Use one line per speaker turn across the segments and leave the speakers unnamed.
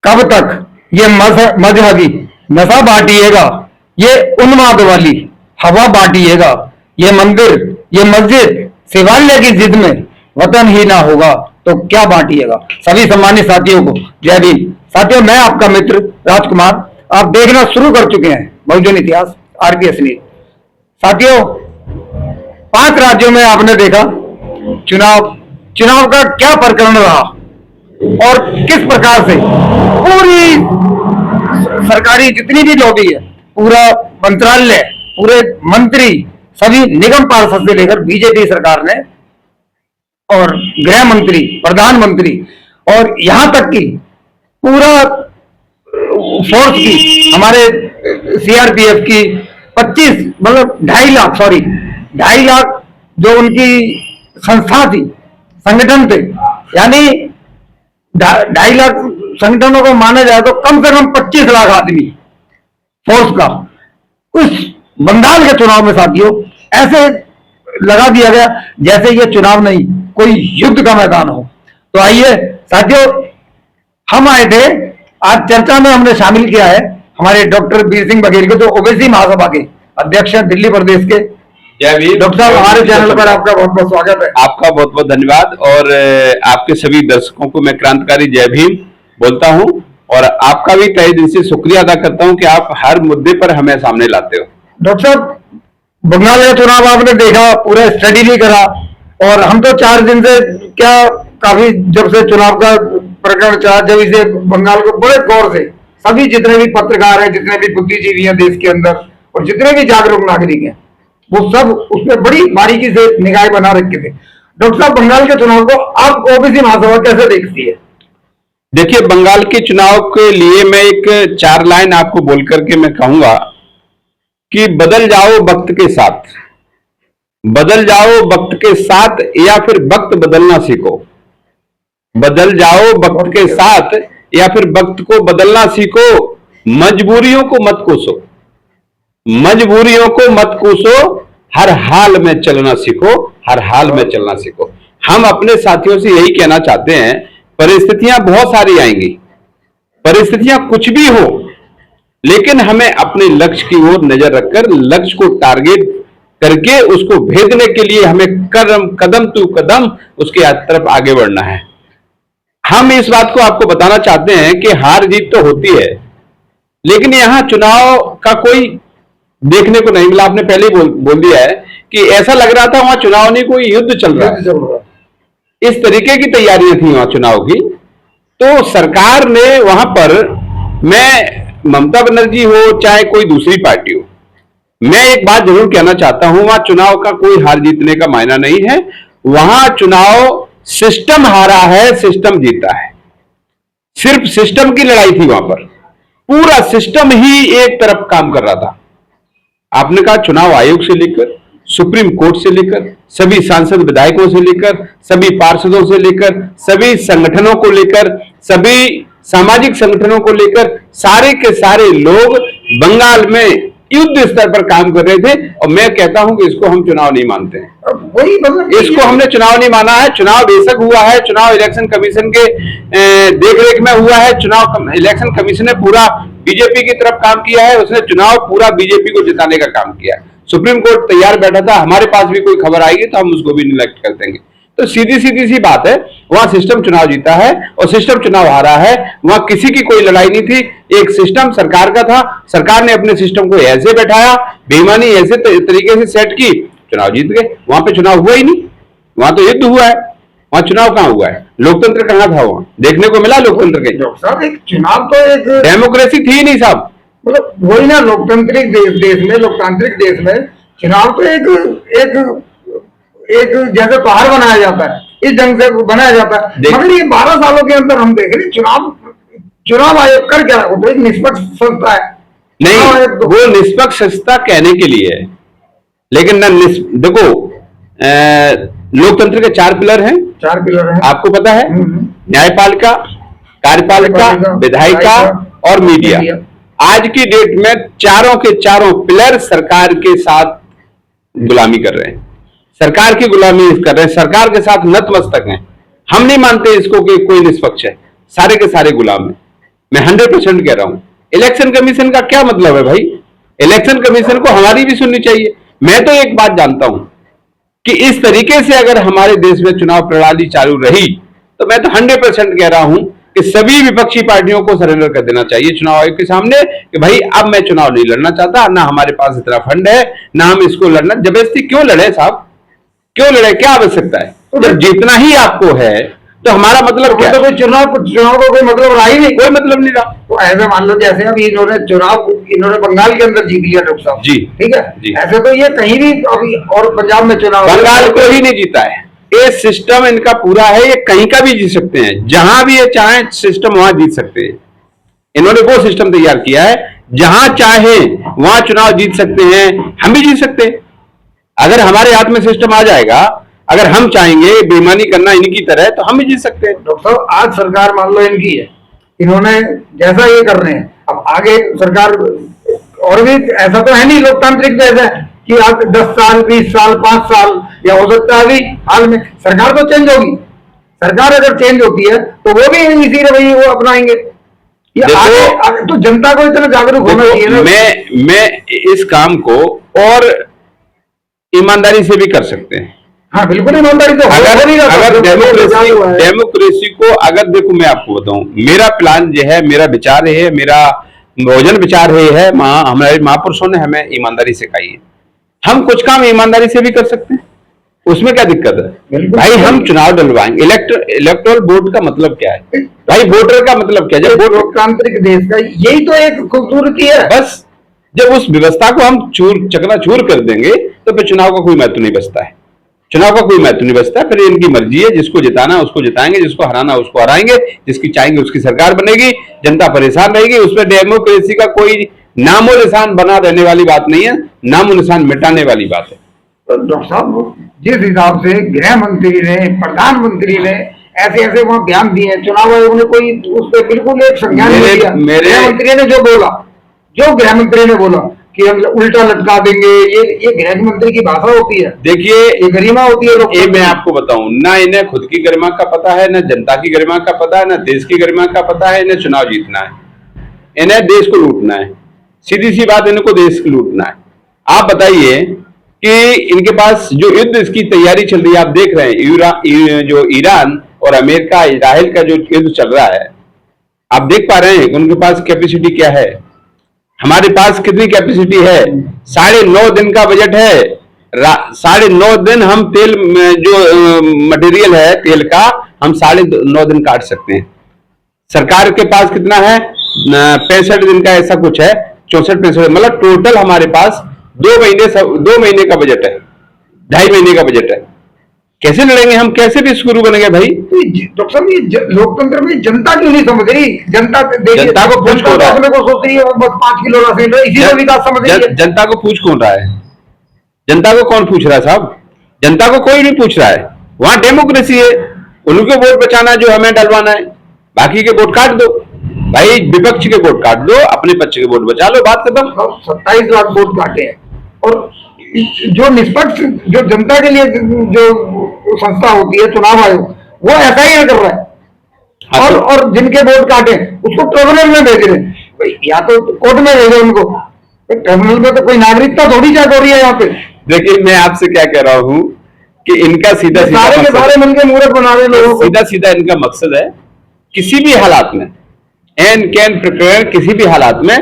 कब तक ये मजहबी नशा बांटिएगा, ये उन्माद वाली हवा बांटिएगा, ये मंदिर ये मस्जिद शिवालय की जिद में वतन ही ना होगा तो क्या बांटिएगा। सभी सम्मानित साथियों को जय भीम। साथियों, मैं आपका मित्र राजकुमार, आप देखना शुरू कर चुके हैं बहुजन इतिहास RPS न्यूज। साथियों, 5 राज्यों में आपने देखा चुनाव का क्या प्रकरण रहा और किस प्रकार से पूरी सरकारी जितनी भी लॉबी है, पूरा मंत्रालय, पूरे मंत्री, सभी निगम पार्षद से लेकर बीजेपी सरकार ने और गृह मंत्री, प्रधानमंत्री और यहां तक कि पूरा फोर्स की, हमारे CRPF की 25 मतलब 2.5 लाख जो उनकी संस्था थी, संगठन थे, यानी 2.5 लाख संगठनों को माना जाए तो कम से कम 25 लाख आदमी फोर्स का उस बंगाल के चुनाव में साथियों ऐसे लगा दिया गया जैसे ये चुनाव नहीं, कोई युद्ध का मैदान हो। तो आइए साथियों, हम आए थे आज चर्चा में, हमने शामिल किया है हमारे डॉक्टर वीर सिंह बघेल को, जो ओबीसी महासभा के अध्यक्ष हैं दिल्ली प्रदेश के।
जय भीम।
डॉक्टर साहब, हमारे चैनल पर आपका बहुत बहुत स्वागत है।
आपका बहुत बहुत धन्यवाद और आपके सभी दर्शकों को मैं क्रांतिकारी जय भीम बोलता हूं और आपका भी तहे दिल से शुक्रिया अदा करता हूं कि आप हर मुद्दे पर हमें सामने लाते हो।
डॉक्टर साहब, बंगाल का चुनाव आपने देखा, पूरा स्टडी भी करा और हम तो 4 दिन से क्या काफी जब से चुनाव का प्रकरण चला, जब इसे बंगाल को बड़े गौर से सभी जितने भी पत्रकार हैं, जितने भी बुद्धिजीवी हैं देश के अंदर और जितने भी जागरूक नागरिक हैं, वो सब उसमें बड़ी बारीकी से निगाह बना रखे थे। डॉक्टर साहब, बंगाल के चुनाव को आप ओबीसी महासभा कैसे देखती है?
देखिए, बंगाल के चुनाव के लिए मैं एक 4 लाइन आपको बोल करके मैं कहूंगा कि बदल जाओ वक्त के साथ, बदल जाओ वक्त के साथ या फिर वक्त बदलना सीखो। बदल जाओ वक्त के साथ या फिर वक्त को बदलना सीखो। मजबूरियों को मत कोसो, मजबूरियों को मत कोसो, हर हाल में चलना सीखो, हर हाल में चलना सीखो। हम अपने साथियों से यही कहना चाहते हैं, परिस्थितियां बहुत सारी आएंगी, परिस्थितियां कुछ भी हो, लेकिन हमें अपने लक्ष्य की ओर नजर रखकर लक्ष्य को टारगेट करके उसको भेदने के लिए हमें कदम टू कदम उसके तरफ आगे बढ़ना है। हम इस बात को आपको बताना चाहते हैं कि हार जीत तो होती है, लेकिन यहां चुनाव का कोई देखने को नहीं मिला। आपने पहले बोल दिया है कि ऐसा लग रहा था वहां चुनाव नहीं, कोई युद्ध चल रहा है। इस तरीके की तैयारियां थी वहां चुनाव की। तो सरकार ने वहां पर, मैं ममता बनर्जी हो चाहे कोई दूसरी पार्टी हो, मैं एक बात जरूर कहना चाहता हूं, वहां चुनाव का कोई हार जीतने का मायना नहीं है। वहां चुनाव सिस्टम हारा है, सिस्टम जीता है। सिर्फ सिस्टम की लड़ाई थी वहां पर, पूरा सिस्टम ही एक तरफ काम कर रहा था। आपने कहा चुनाव आयोग से लेकर, सुप्रीम कोर्ट से लेकर, सभी सांसद विधायकों से लेकर, सभी पार्षदों से लेकर, सभी संगठनों को लेकर, सभी सामाजिक संगठनों को लेकर, सारे के सारे लोग बंगाल में युद्ध स्तर पर काम कर रहे थे। और मैं कहता हूं कि इसको हम चुनाव नहीं मानते हैं।
वही मतलब
इसको हमने चुनाव नहीं माना है। चुनाव बेशक हुआ है, चुनाव इलेक्शन कमीशन के देखरेख में हुआ है। चुनाव इलेक्शन कमीशन ने पूरा बीजेपी की तरफ काम किया है, उसने चुनाव पूरा बीजेपी को जिताने का काम किया है। सुप्रीम कोर्ट तैयार बैठा था, हमारे पास भी कोई खबर आएगी तो हम उसको भी निलेक्ट कर देंगे। तो सीधी सीधी सी बात है, वहां सिस्टम चुनाव जीता है और सिस्टम चुनाव हारा है। वहां किसी की कोई लड़ाई नहीं थी, एक सिस्टम सरकार का था, सरकार ने अपने सिस्टम को ऐसे बैठाया, बेईमानी ऐसे तरीके से सेट की, चुनाव जीत गए। वहां पे चुनाव हुआ ही नहीं, वहां तो युद्ध हुआ है, वहां चुनाव कहां हुआ है? लोकतंत्र कहां था? वहां देखने को मिला लोकतंत्र के?
साहब, एक चुनाव तो एक
डेमोक्रेसी थी ही नहीं साहब।
मतलब वही ना, लोकतांत्रिक देश में, लोकतांत्रिक देश में चुनाव तो एक जैसे पहाड़ बनाया जाता है, इस ढंग से बनाया जाता है। मगर ये 12 सालों के अंदर हम देख रहे चुनाव आयोग कर क्या, वो तो एक निष्पक्ष संस्था है।
नहीं, वो निष्पक्ष संस्था कहने के लिए है, लेकिन ना देखो, लोकतंत्र के 4 पिलर हैं।
4 पिलर हैं,
आपको पता है, न्यायपालिका, कार्यपालिका, विधायिका और मीडिया। आज की डेट में चारों के चारों पिलर सरकार के साथ गुलामी कर रहे हैं। सरकार की गुलामी कर रहे हैं, सरकार के साथ नतमस्तक हैं। हम नहीं मानते इसको कि कोई निष्पक्ष है, सारे के सारे गुलाम हैं। मैं 100% कह रहा हूं। इलेक्शन कमीशन का क्या मतलब है भाई? इलेक्शन कमीशन को हमारी भी सुननी चाहिए। मैं तो एक बात जानता हूं कि इस तरीके से अगर हमारे देश में चुनाव प्रणाली चालू रही तो मैं तो 100% कह रहा हूं कि सभी विपक्षी पार्टियों को सरेंडर कर देना चाहिए चुनाव आयोग के सामने कि भाई अब मैं चुनाव नहीं लड़ना चाहता, ना हमारे पास इतना फंड है, ना हम इसको लड़ना। जबरदस्ती क्यों लड़े साहब? क्यों लड़े? क्या आवश्यकता है? जब जीतना ही आपको है तो हमारा मतलब क्या?
तो कोई चुनाव को कोई मतलब रहा ही नहीं,
कोई मतलब नहीं रहा।
तो ऐसे मान लो जैसे अभी इन्होंने बंगाल के अंदर जीत लिया डॉक्टर साहब
जी,
ठीक है
जी।
ऐसे तो ये कहीं भी अभी और पंजाब में चुनाव
बंगाल को ही नहीं जीता है। ये सिस्टम इनका पूरा है, ये कहीं का भी जीत सकते हैं, जहां भी ये चाहे सिस्टम वहां जीत सकते हैं। इन्होंने वो सिस्टम तैयार किया है जहां चाहे वहां चुनाव जीत सकते हैं, हम भी जीत सकते हैं। अगर हमारे हाथ में सिस्टम आ जाएगा, अगर हम चाहेंगे बेईमानी करना इनकी तरह, तो हम भी जीत सकते हैं।
डॉक्टर साहब आज सरकार मान लो इनकी है, इन्होंने जैसा ये कर रहे हैं, अब आगे सरकार और भी ऐसा तो है नहीं लोकतांत्रिक जैसा कि आप 10 साल 20 साल 5 साल या हो सकता है अभी हाल में सरकार तो चेंज होगी। सरकार अगर चेंज होती है तो वो भी इसी रवैये वो अपनाएंगे। ये आगे तो जनता को इतना जागरूक होना चाहिए ना।
मैं इस काम को और ईमानदारी से भी कर सकते हैं।
हाँ बिल्कुल ईमानदारी तो
अगर डेमोक्रेसी को अगर देखो, मैं आपको बताऊं, मेरा प्लान जो है, मेरा विचार है, मेरा भोजन विचार है हमारे महापुरुषों ने हमें ईमानदारी सिखाई है। हम कुछ काम ईमानदारी से भी कर सकते हैं, उसमें क्या दिक्कत है भाई? हम चुनाव डलवाएंगे। इलेक्टोरल बोर्ड का मतलब क्या है भाई? वोटर का मतलब क्या है? जब
लोकतांत्रिक देश का यही तो एक खूबसूरती है।
बस जब उस व्यवस्था को हम चकनाचूर कर देंगे तो फिर चुनाव का कोई महत्व नहीं बचता है। चुनाव का कोई महत्व नहीं बचता। फिर इनकी मर्जी है, जिसको जिताना उसको जिताएंगे, जिसको हराना उसको हराएंगे, जिसकी चाहेंगे उसकी सरकार बनेगी, जनता परेशान रहेगी। उसमें डेमोक्रेसी का कोई नामो निशान बना रहने वाली बात नहीं है, नामो निशान मिटाने वाली बात है।
तो डॉक्टर साहब जिस हिसाब से गृह मंत्री ने, प्रधानमंत्री ने ऐसे ऐसे वहां बयान दिए, चुनाव आयोग ने कोई उस पर बिल्कुल एक संज्ञान नहीं लिया। गृह मंत्री ने जो बोला, जो गृह मंत्री ने बोला कि हम उल्टा लटका देंगे, ये गृह मंत्री की भाषा होती है।
देखिए
ये गरिमा होती है।
ये मैं आपको बताऊं ना, इन्हें खुद की गरिमा का पता है, ना जनता की गरिमा का पता है, ना देश की गरिमा का पता है। इन्हें चुनाव जीतना है, इन्हें देश को लूटना है। सीधी सी बात, इनको देश को लूटना है। आप बताइए कि इनके पास जो युद्ध इसकी तैयारी चल रही है, आप देख रहे हैं जो ईरान और अमेरिका इजराइल का जो युद्ध चल रहा है, आप देख पा रहे हैं उनके पास कैपेसिटी क्या है, हमारे पास कितनी कैपेसिटी है। 9.5 दिन का बजट है। 9.5 दिन हम तेल जो मटेरियल है तेल का, हम 9.5 दिन काट सकते हैं। सरकार के पास कितना है? 65 दिन का ऐसा कुछ है, 64-65, मतलब टोटल हमारे पास 2 महीने का बजट है, 2.5 महीने का बजट है। कैसे लड़ेंगे हम? कैसे भी शुरू बनेंगे भाई?
डॉक्टर साहब ये लोकतंत्र में जनता क्यों नहीं समझ रही? जनता
को पूछ कौन रहा है?
को सोच रही है बस 5 किलो रसीद इसी को विकास समझ रही है।
जनता को पूछ कौन रहा है? जनता को कौन पूछ रहा है साहब? जनता को कोई नहीं पूछ रहा है। वहां डेमोक्रेसी है, उनके वोट बचाना जो हमें डलवाना है, बाकी के वोट काट दो भाई, विपक्ष के वोट काट दो, अपने पक्ष के वोट बचा लो, बात खत्म।
27 लाख वोट काटे हैं और जो निष्पक्ष जो जनता के लिए जो संस्था होती है चुनाव आयोग, वो ऐसा ही कर रहा है। और जिनके वोट काटे उसको ट्रिब्यूनल में भेज रहे हैं, या तो कोर्ट में भेजे उनको। ट्रिब्यूनल में तो कोई नागरिकता थोड़ी चेक हो रही है यहाँ पे।
देखिए मैं आपसे क्या कह रहा हूँ कि इनका सीधा
सारे के सारे मिलकर मूर्ख बना रहे लोगों को।
सीधा सीधा इनका मकसद है किसी भी हालात में, एन कैन प्रिपेयर, किसी भी हालात में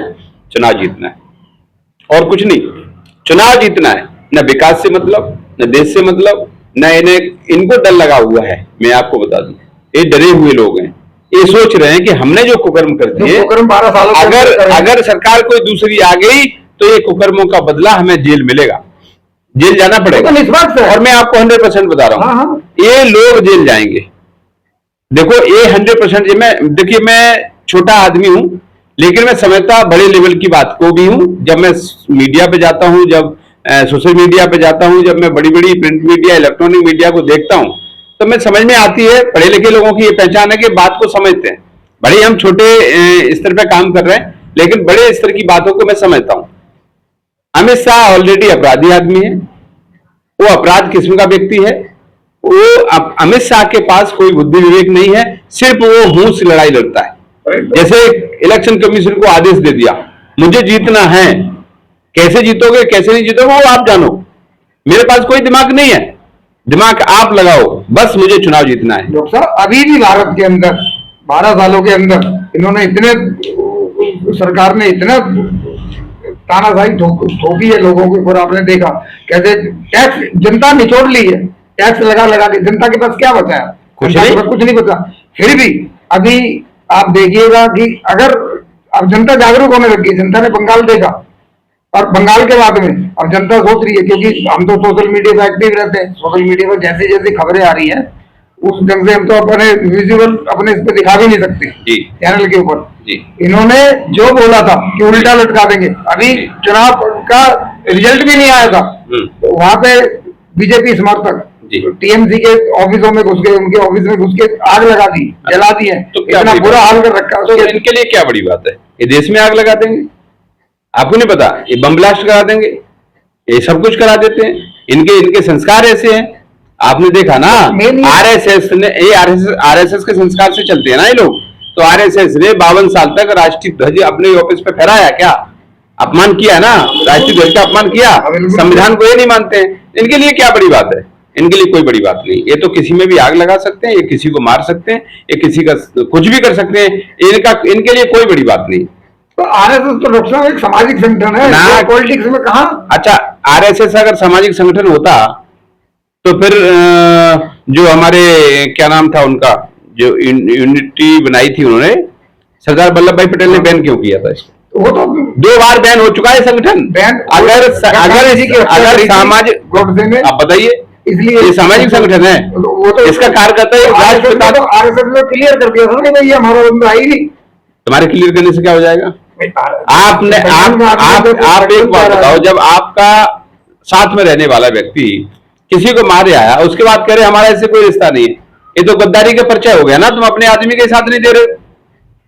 चुनाव जीतना है और कुछ नहीं। चुनाव जीतना है, न विकास से मतलब, न देश से मतलब, न इनको डर लगा हुआ है। मैं आपको बता दूं, ये डरे हुए लोग हैं। ये सोच रहे हैं कि हमने जो कुकर्म कर दिए,
12 सालों
अगर सरकार कोई दूसरी आ गई तो ये कुकर्मों का बदला हमें जेल मिलेगा, जेल जाना पड़ेगा।
तो
और मैं आपको 100% बता रहा हूँ, ये लोग जेल जाएंगे। देखो ये 100%। देखिए मैं छोटा आदमी हूं, लेकिन मैं समझता बड़े लेवल की बात को भी हूं। जब मैं मीडिया पे जाता हूं, जब सोशल मीडिया पे जाता हूं, जब मैं बड़ी बड़ी प्रिंट मीडिया, इलेक्ट्रॉनिक मीडिया को देखता हूं, तो मैं समझ में आती है, पढ़े लिखे लोगों की ये पहचान है कि बात को समझते हैं। भले हम छोटे स्तर पे काम कर रहे हैं, लेकिन बड़े स्तर की बातों को मैं समझता हूं। अमित शाह ऑलरेडी अपराधी आदमी है, वो अपराध किस्म का व्यक्ति है। वो अमित शाह के पास कोई बुद्धि विवेक नहीं है, सिर्फ वो मुंह से लड़ाई लड़ता है। जैसे इलेक्शन कमीशन को आदेश दे दिया, मुझे जीतना है, कैसे जीतोगे कैसे नहीं जीतोगे वो आप जानो, मेरे पास कोई दिमाग नहीं है, दिमाग आप लगाओ, बस मुझे चुनाव जीतना है।
डॉक्टर साहब, अभी भी भारत के अंदर 12 सालों के अंदर इन्होंने इतने, सरकार ने इतना तानाशाही ठोकी है लोगों के ऊपर। आपने देखा कैसे टैक्स जनता निचोड़ ली है, टैक्स लगा लगा के जनता के पास क्या बचा है? कुछ नहीं बचा। फिर भी अभी आप देखिएगा कि अगर अब जनता जागरूक होने लगी, जनता ने बंगाल देखा और बंगाल के बाद में अब जनता सोच रही है, क्योंकि हम तो सोशल मीडिया पर एक्टिव रहते हैं, सोशल मीडिया पर जैसी जैसी खबरें आ रही हैं उस ढंग से हम तो अपने विजुअल अपने इस पे दिखा भी नहीं सकते चैनल के ऊपर। इन्होंने जो बोला था कि उल्टा लटका देंगे, अभी चुनाव का रिजल्ट भी नहीं आया था, तो वहां पे बीजेपी समर्थक टीएमसी के ऑफिसों में घुस गए, उनके ऑफिस में घुस के आग लगा दी, जला दी है, तो इतना बुरा हाल कर रखा है।
तो इनके लिए क्या बड़ी बात है? ये देश में आग लगा देंगे, आपको नहीं पता, ये बम ब्लास्ट करा देंगे, ये सब कुछ करा देते हैं। इनके संस्कार ऐसे हैं, आपने देखा ना, आरएसएस ने, ये आरएसएस के संस्कार से चलते हैं ना ये लोग। तो आरएसएस ने 52 साल तक राष्ट्रीय ध्वज अपने ऑफिस पे फहराया क्या? अपमान किया ना, राष्ट्रीय ध्वज का अपमान किया, संविधान को ये नहीं मानते हैं। इनके लिए क्या बड़ी बात है? इनके लिए कोई बड़ी बात नहीं। ये तो किसी में भी आग लगा सकते हैं, ये किसी को मार सकते हैं, ये किसी का कुछ भी कर सकते हैं, इनके लिए कोई बड़ी बात नहीं।
तो आरएसएस तो डॉक्टर साहब एक सामाजिक संगठन है ना, पॉलिटिक्स में कहा।
अच्छा, आरएसएस अगर सामाजिक संगठन होता तो फिर जो हमारे क्या नाम था उनका, जो यूनिटी बनाई थी उन्होंने, सरदार वल्लभ भाई पटेल ने बैन क्यों किया था इसको? वो तो 2 बार बैन हो चुका है संगठन। अगर सामाजिक, आप बताइए, इसलिए ये सामाजिक संगठन है, वो तो इसका कार्यकर्ता राष्ट्रपिता तो आरएसएस ने क्लियर कर दिया था ना, ये हमारा बंदा ही नहीं। तुम्हारे क्लियर करने से क्या हो जाएगा? आपने आप एक बात बताओ, जब आपका साथ में रहने वाला व्यक्ति किसी को मारे आया, उसके बाद कह रहे हमारा ऐसे कोई रिश्ता नहीं है, ये तो गद्दारी का पर्चा हो गया ना। तुम अपने आदमी के साथ नहीं दे रहे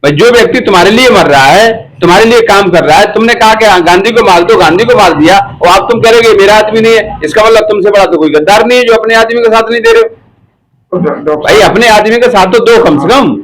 भाई। जो व्यक्ति तुम्हारे लिए मर रहा है, तुम्हारे लिए काम कर रहा है, तुमने कहा कि गांधी को मार दो, गांधी को मार दिया, और आप तुम कह रहे हो मेरा आदमी नहीं है, इसका मतलब तुमसे बड़ा तो कोई गद्दार नहीं है जो अपने आदमी का साथ नहीं दे रहे हो भाई। अपने आदमी का साथ तो दो कम से कम।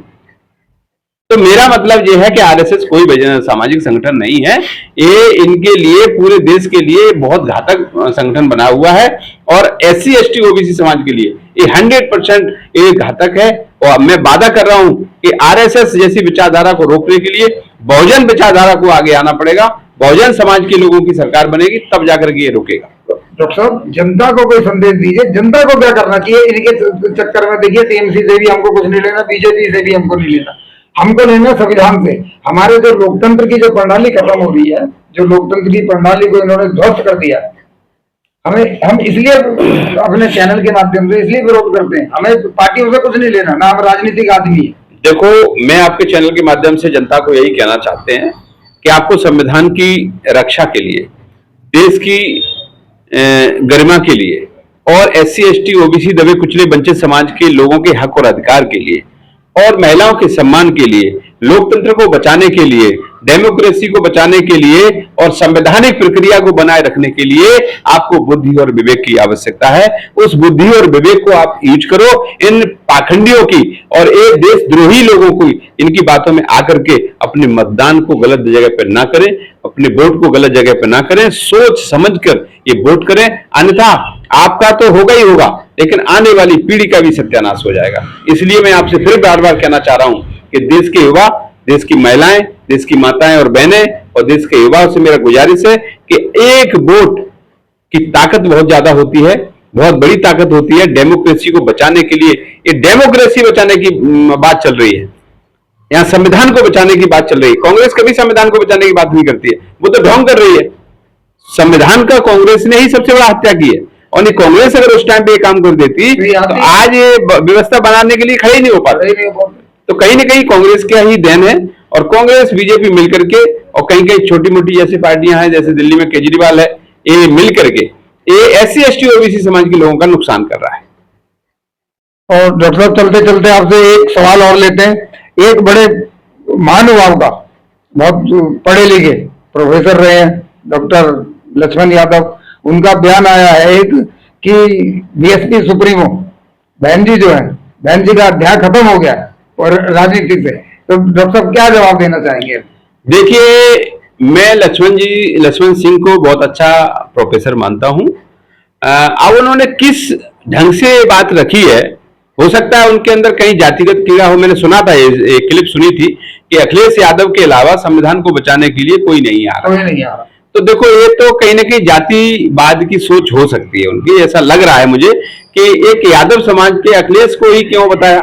तो मेरा मतलब यह है कि आरएसएस कोई सामाजिक संगठन नहीं है, ये इनके लिए, पूरे देश के लिए बहुत घातक संगठन बना हुआ है, और एससी एसटी ओबीसी समाज के लिए ये 100% ये घातक है। और मैं वादा कर रहा हूं कि आरएसएस जैसी विचारधारा को रोकने के लिए बहुजन विचारधारा को आगे आना पड़ेगा, बहुजन समाज के लोगों की सरकार बनेगी, तब जाकर के ये रुकेगा।
डॉक्टर साहब, जनता को कोई संदेश दीजिए, जनता को क्या करना चाहिए इनके चक्कर में? देखिए, टीएमसी से भी हमको कुछ नहीं लेना, बीजेपी से भी हमको नहीं लेना, हमको लेना संविधान से। हमारे जो लोकतंत्र की जो प्रणाली खत्म हो रही है, जो लोकतंत्र की प्रणाली को इन्होंने ध्वस्त कर दिया, हम इसलिए अपने चैनल के माध्यम से इसलिए विरोध करते हैं। हमें पार्टियों से कुछ नहीं लेना, ना हम राजनीतिक आदमी है।
देखो, मैं आपके चैनल के माध्यम से जनता को यही कहना चाहते हैं कि आपको संविधान की रक्षा के लिए, देश की गरिमा के लिए, और एससी एसटी ओबीसी दबे कुचले वंचित समाज के लोगों के हक और अधिकार के लिए, और महिलाओं के सम्मान के लिए, लोकतंत्र को बचाने के लिए, डेमोक्रेसी को बचाने के लिए, और संवैधानिक प्रक्रिया को बनाए रखने के लिए आपको बुद्धि और विवेक की आवश्यकता है। उस बुद्धि और विवेक को आप यूज करो। इन पाखंडियों की और एक देशद्रोही लोगों को इनकी बातों में आकर के अपने मतदान को गलत जगह पर ना करें, अपने वोट को गलत जगह पर ना करें, सोच समझकर ये वोट करें, अन्यथा आपका तो होगा ही होगा, लेकिन आने वाली पीढ़ी का भी सत्यानाश हो जाएगा। इसलिए मैं आपसे फिर बार बार कहना चाह रहा हूं कि देश के युवा, देश की महिलाएं, देश की माताएं और बहनें और देश के युवाओं से मेरा गुजारिश है कि एक वोट की ताकत बहुत ज्यादा होती है, बहुत बड़ी ताकत होती है। डेमोक्रेसी को बचाने के लिए, ये डेमोक्रेसी बचाने की बात चल रही है, यहाँ संविधान को बचाने की बात चल रही है। कांग्रेस कभी संविधान को बचाने की बात नहीं करती है, वो तो ढोंग कर रही है। संविधान का कांग्रेस ने ही सबसे बड़ा हत्या की है, और नहीं कांग्रेस अगर उस टाइम पे ये काम कर देती तो आज ये व्यवस्था बनाने के लिए खड़े ही नहीं हो पाते। तो कहीं ना कहीं कांग्रेस का ही देन है, और कांग्रेस बीजेपी मिलकर के, और कहीं कहीं छोटी मोटी जैसी पार्टियां हैं, जैसे दिल्ली में केजरीवाल है, ये मिलकर के ये एससी एसटी ओबीसी समाज के लोगों का नुकसान कर रहा है।
और डॉक्टर साहब, चलते चलते आपसे एक सवाल और लेते हैं। एक बड़े महानुभाव का, बहुत पढ़े लिखे प्रोफेसर रहे हैं, डॉक्टर लक्ष्मण यादव, उनका बयान आया है एक कि बीएसपी सुप्रीमो बहन जी जो है, बहन जी का अध्याय खत्म हो गया है और राजनीति से, तो डॉक्टर साहब क्या जवाब देना चाहेंगे?
देखिए, मैं लक्ष्मण सिंह को बहुत अच्छा प्रोफेसर मानता हूं। अब उन्होंने किस ढंग से बात रखी है, हो सकता है उनके अंदर कहीं जातिगत कीड़ा हो। मैंने सुना था, ये क्लिप सुनी थी कि अखिलेश यादव के अलावा संविधान को बचाने के लिए कोई नहीं आ रहा। तो देखो, ये तो कहीं ना कहीं जातिवाद की सोच हो सकती है उनकी। ऐसा लग रहा है मुझे कि एक यादव समाज के अखिलेश को ही क्यों बताया,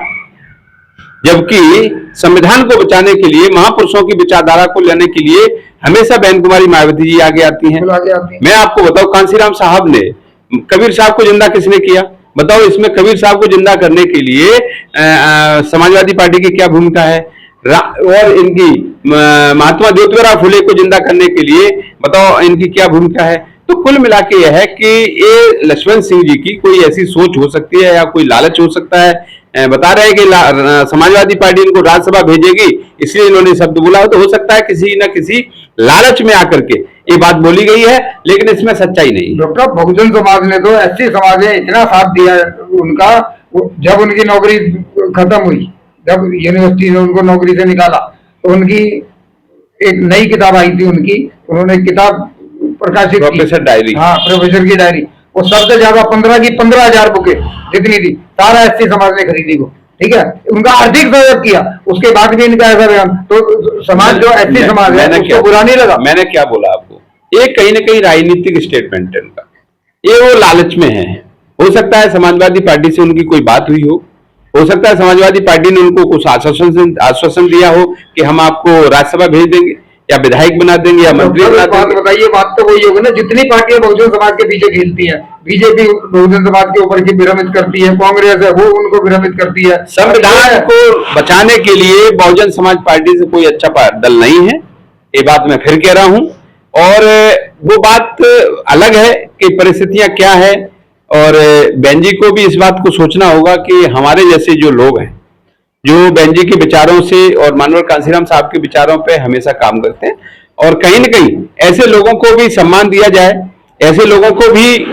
जबकि संविधान को बचाने के लिए, महापुरुषों की विचारधारा को लेने के लिए हमेशा बहन कुमारी मायावती जी आगे आती हैं। मैं आपको बताऊं, कांसीराम साहब ने कबीर साहब को जिंदा किसने किया बताओ? इसमें कबीर साहब को जिंदा करने के लिए समाजवादी पार्टी की क्या भूमिका है? और इनकी महात्मा ज्योतिराव फुले को जिंदा करने के लिए बताओ इनकी क्या भूमिका है? तो कुल मिला के यह है कि ये लक्ष्मण सिंह जी की कोई ऐसी सोच हो सकती है या कोई लालच हो सकता है। बता रहे हैं कि समाजवादी पार्टी इनको राज्यसभा भेजेगी, इसलिए इन्होंने शब्द बोला हो। तो हो सकता है किसी न किसी लालच में आकर के ये बात बोली गई है, लेकिन इसमें सच्चाई नहीं।
डॉक्टर, बहुजन समाज ने तो एससी समाज ने इतना साथ दिया उनका, जब उनकी नौकरी खत्म हुई, जब यूनिवर्सिटी ने उनको नौकरी से निकाला, तो उनकी एक नई किताब आई थी उनकी, उन्होंने किताब प्रकाशित,
प्रोफेसर डायरी,
हाँ प्रोफेसर की डायरी, वो सबसे ज्यादा 15,000 बुकें जितनी थी सारा एससी समाज ने खरीदी वो, ठीक है, उनका आर्थिक सहयोग किया। उसके बाद भी इनका ऐसा बयान, तो समाज जो एससी समाज है उसको बुरा नहीं लगा।
मैंने क्या बोला आपको, ये कहीं ना कहीं राजनीतिक स्टेटमेंट है उनका, ये वो लालच में है। हो सकता है समाजवादी पार्टी से उनकी कोई बात हुई हो सकता है समाजवादी पार्टी ने उनको कुछ आश्वासन दिया हो कि हम आपको राज्यसभा भेज देंगे या विधायक बना देंगे या मंत्री बना देंगे।
बताइए, बात तो वही होगी ना, जितनी पार्टियां बहुजन समाज के पीछे खेलती हैं, बीजेपी बहुजन समाज के ऊपर की विरमित करती है, कांग्रेस है वो उनको विरमित करती है।
संविधान को बचाने के लिए बहुजन समाज पार्टी से कोई अच्छा दल नहीं है, ये बात मैं फिर कह रहा हूं। और वो बात अलग है कि परिस्थितियां क्या है, और बहन जी को भी इस बात को सोचना होगा कि हमारे जैसे जो लोग हैं, जो बहन जी के विचारों से और मानवर कांसीराम साहब के विचारों पे हमेशा काम करते हैं, और कहीं न कहीं ऐसे लोगों को भी सम्मान दिया जाए, ऐसे लोगों को भी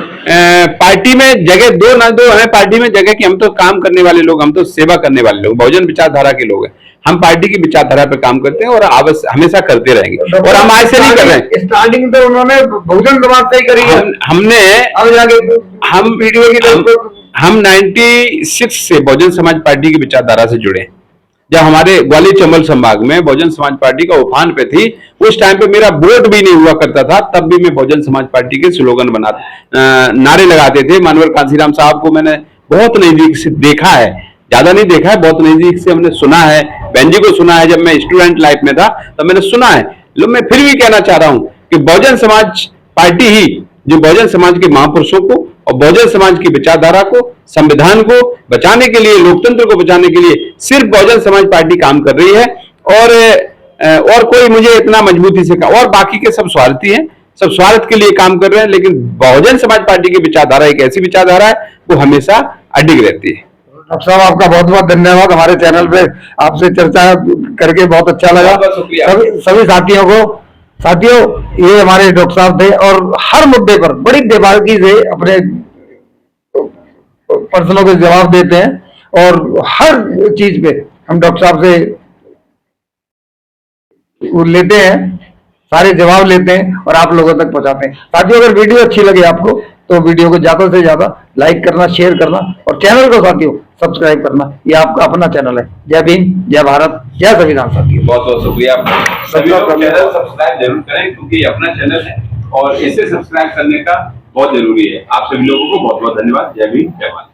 पार्टी में जगह दो ना दो, हमें पार्टी में जगह कि हम तो काम करने वाले लोग, हम तो सेवा करने वाले लोग, बहुजन विचारधारा के लोग हैं, हम पार्टी की विचारधारा पे काम करते हैं और हमेशा करते रहेंगे। और हम आज से नहीं कर रहे हैं,
स्टार्टिंग तो उन्होंने बहुजन समाज से ही करी है।
हमने
अब जाके
हम
वीडियो की
हम 96 से बहुजन समाज पार्टी की विचारधारा से जुड़े। जब हमारे ग्वालियर चंबल संभाग में बहुजन समाज पार्टी का उफान पे थी, उस टाइम पे मेरा वोट भी नहीं हुआ करता था, तब भी मैं बहुजन समाज पार्टी के स्लोगन नारे लगाते थे। मानवर कांसीराम साहब को मैंने बहुत नजदीक से देखा है, ज्यादा नहीं देखा है, बहुत नजदीक से हमने सुना है। बहन जी को सुना है, जब मैं स्टूडेंट लाइफ में था तब मैंने सुना है। मैं फिर भी कहना चाह रहा हूं कि बहुजन समाज पार्टी ही जो बहुजन समाज के महापुरुषों को और बहुजन समाज की विचारधारा को, संविधान को बचाने के लिए, लोकतंत्र को बचाने के लिए सिर्फ बहुजन समाज पार्टी काम कर रही है। और कोई मुझे इतना मजबूती से और बाकी के सब स्वार्थी हैं, सब स्वार्थ के लिए काम कर रहे हैं, लेकिन बहुजन समाज पार्टी की विचारधारा एक ऐसी विचारधारा है वो हमेशा अडिग रहती है।
डॉक्टर साहब, आपका बहुत बहुत धन्यवाद। हमारे चैनल पे आपसे चर्चा करके बहुत अच्छा लगा। सभी साथियों, ये हमारे डॉक्टर साहब थे और हर मुद्दे पर बड़ी दिमागी से अपने प्रश्नों के जवाब देते हैं और हर चीज पे हम डॉक्टर साहब से लेते हैं, सारे जवाब लेते हैं और आप लोगों तक पहुंचाते हैं। साथियों, अगर वीडियो अच्छी लगे आपको तो वीडियो को ज्यादा से ज्यादा लाइक करना, शेयर करना और चैनल को साथियों सब्सक्राइब करना। ये आपका अपना चैनल है। जय भीम, जय भारत, जय संविधान। साथियों,
बहुत बहुत शुक्रिया। सभी लोग चैनल सब्सक्राइब जरूर करें, क्योंकि ये अपना चैनल है और इसे सब्सक्राइब करने का बहुत जरूरी है। आप सभी लोगों को बहुत बहुत धन्यवाद। जय भीम, जय भारत।